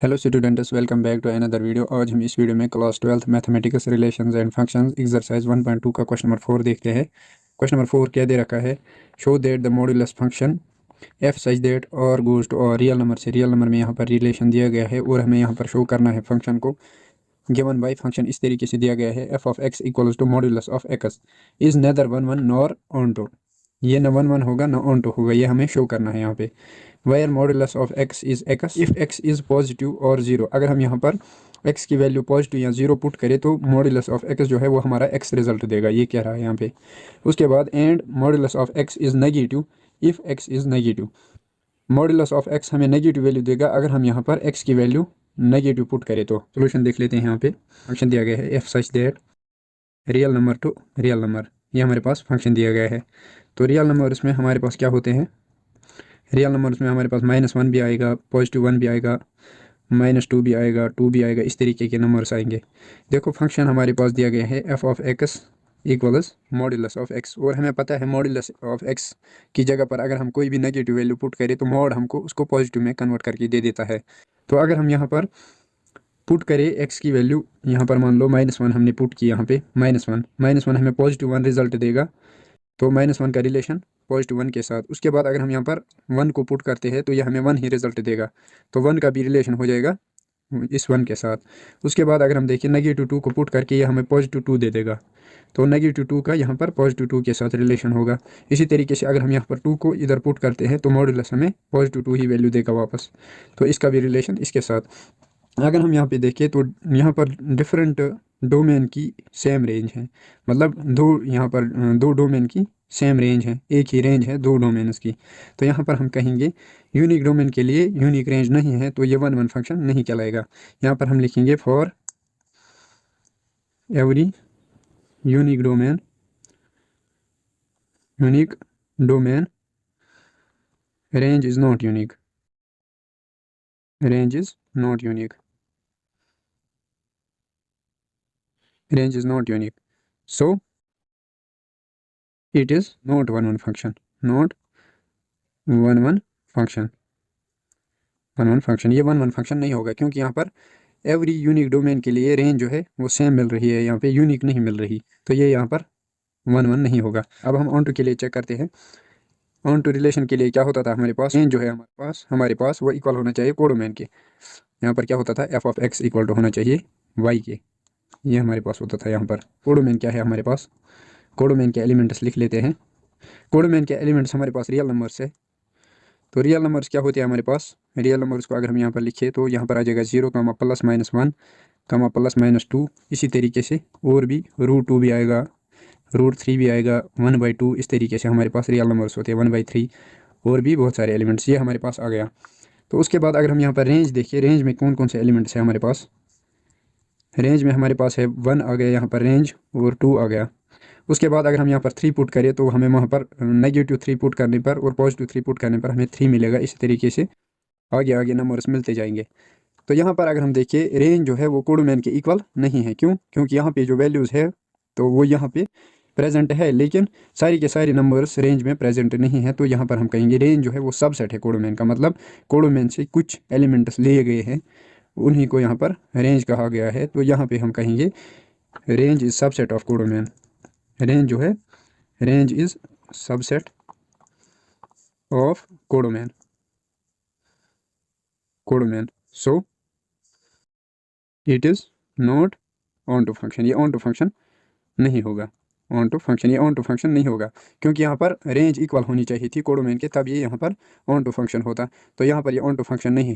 Hello students, welcome back to another video. आज हम इस वीडियो में class 12th mathematics relations and functions exercise 1.2 का क्वेश्चन नंबर 4 देखते हैं। क्वेश्चन नंबर 4 क्या दे रखा है? Show that the modulus function F such that और गोज टू और रियल नंबर से रियल नंबर में यहाँ पर रिलेशन दिया गया है और हमें यहाँ पर शो करना है फंक्शन को। गिवन बाई फंक्शन इस तरीके से दिया गया है, f of x equals to modulus of x is neither one one nor onto. ये न वन वन होगा न ऑन टू होगा, ये हमें शो करना है यहाँ पे। Wire modulus of x is x if x is positive और जीरो। अगर हम यहाँ पर एक्स की वैल्यू पॉजिटिव या जीरो पुट करें तो मॉडुलस ऑफ एक्स जो है वो हमारा एक्स रिजल्ट देगा, ये कह रहा है यहाँ पे। उसके बाद and modulus of x is negative if x is negative. Modulus of x हमें नेगेटिव वैल्यू देगा अगर हम यहाँ पर एक्स की वैल्यू नेगेटिव पुट करें तो। सोल्यूशन देख लेते हैं। यहाँ पे फंक्शन दिया गया है F such that real number two real number, ये हमारे पास फंक्शन दिया गया है। तो रियल नंबर इसमें हमारे पास क्या होते हैं? रियल नंबर्स में हमारे पास -1 भी आएगा, +1 भी आएगा, -2 भी आएगा, 2 भी आएगा, इस तरीके के नंबर्स आएंगे। देखो फंक्शन हमारे पास दिया गया है f of x equals modulus of x, और हमें पता है मॉड्यूलस ऑफ एक्स की जगह पर अगर हम कोई भी नेगेटिव वैल्यू पुट करें तो मॉड हमको उसको पॉजिटिव में कन्वर्ट करके दे देता है। तो अगर हम यहाँ पर पुट करें एक्स की वैल्यू, यहाँ पर मान लो -1 हमने पुट की, यहाँ पे -1 हमें +1 रिजल्ट देगा। तो -1 का रिलेशन +1 के साथ। उसके बाद अगर हम यहाँ पर 1 को पुट करते हैं तो ये हमें 1 ही रिजल्ट देगा, तो 1 का भी रिलेशन हो जाएगा इस 1 के साथ। उसके बाद अगर हम देखें -2 को पुट करके ये हमें +2 दे देगा, तो -2 का यहाँ पर +2 के साथ रिलेशन होगा। इसी तरीके से अगर हम यहाँ पर 2 को इधर पुट करते हैं तो मॉडुलस हमें +2 ही वैल्यू देगा वापस, तो इसका भी रिलेशन इसके साथ। अगर हम यहाँ पे देखें तो यहाँ पर डिफरेंट डोमेन की सेम रेंज है, मतलब यहाँ पर दो डोमेन की सेम रेंज है, एक ही रेंज है दो डोमेन्स की। तो यहाँ पर हम कहेंगे यूनिक डोमेन के लिए यूनिक रेंज नहीं है, तो ये 1 1 फंक्शन नहीं कहलाएगा। यहाँ पर हम लिखेंगे for every unique domain range is not unique, range is not unique, range is not unique, so it is not 1 1 function, not 1 1 function, 1 1 function. ये 1 1 फंक्शन नहीं होगा क्योंकि यहाँ पर एवरी यूनिक डोमेन के लिए रेंज जो है वो सेम मिल रही है, यहाँ पे यूनिक नहीं मिल रही, तो ये यहाँ पर 1 1 नहीं होगा। अब हम ऑन टू के लिए चेक करते हैं। ऑन टू रिलेशन के लिए क्या होता था हमारे पास? रेंज जो है हमारे पास वो इक्वल होना चाहिए कोडोमेन के। यहाँ पर क्या होता था? F of x equal to होना चाहिए वाई के, ये हमारे पास होता था। यहाँ पर कोडोमेन क्या है हमारे पास? कोडोमेन के एलिमेंट्स लिख लेते हैं। कोडोमेन के एलिमेंट्स हमारे पास रियल नंबर्स है। तो रियल नंबर्स क्या होते हैं हमारे पास? रियल नंबर्स को अगर हम यहाँ पर लिखे तो यहाँ पर आ जाएगा 0, +-1, +-2, इसी तरीके से और भी √2 भी आएगा, √3 भी आएगा, 1/2, इस तरीके से हमारे पास रियल नंबर्स होते हैं, 1/3, और भी बहुत सारे एलिमेंट्स, ये हमारे पास आ गया। तो उसके बाद अगर हम यहाँ पर रेंज देखिए, रेंज में कौन कौन से एलिमेंट्स हैं हमारे पास? रेंज में हमारे पास है 1 आ गया यहाँ पर रेंज, और 2 आ गया। उसके बाद अगर हम यहाँ पर 3 पुट करें तो हमें वहाँ पर -3 पुट करने पर और +3 पुट करने पर हमें 3 मिलेगा। इसी तरीके से आगे आगे नंबर्स मिलते जाएंगे। तो यहाँ पर अगर हम देखिए रेंज जो है वो कोडोमेन के इक्वल नहीं है। क्यों? क्योंकि यहाँ पे जो वैल्यूज़ है तो वो यहाँ पे प्रेजेंट है, लेकिन सारी के सारे नंबर्स रेंज में प्रेजेंट नहीं है। तो यहाँ पर हम कहेंगे रेंज जो है वो सबसेट है कोडोमेन का, मतलब कोडोमेन से कुछ एलिमेंट्स लिए गए हैं, उन्हीं को यहाँ पर रेंज कहा गया है। तो यहाँ पे हम कहेंगे range is subset of codomain. Range जो है, range is subset of codomain, so it is not onto function. ये ऑन टू फंक्शन नहीं होगा, ऑन टू फंक्शन, ये ऑन टू फंक्शन नहीं होगा क्योंकि यहाँ पर रेंज इक्वल होनी चाहिए थी कोडोमेन के, तब ये यहाँ पर ऑन टू फंक्शन होता। तो यहाँ पर ये ऑन टू फंक्शन नहीं है।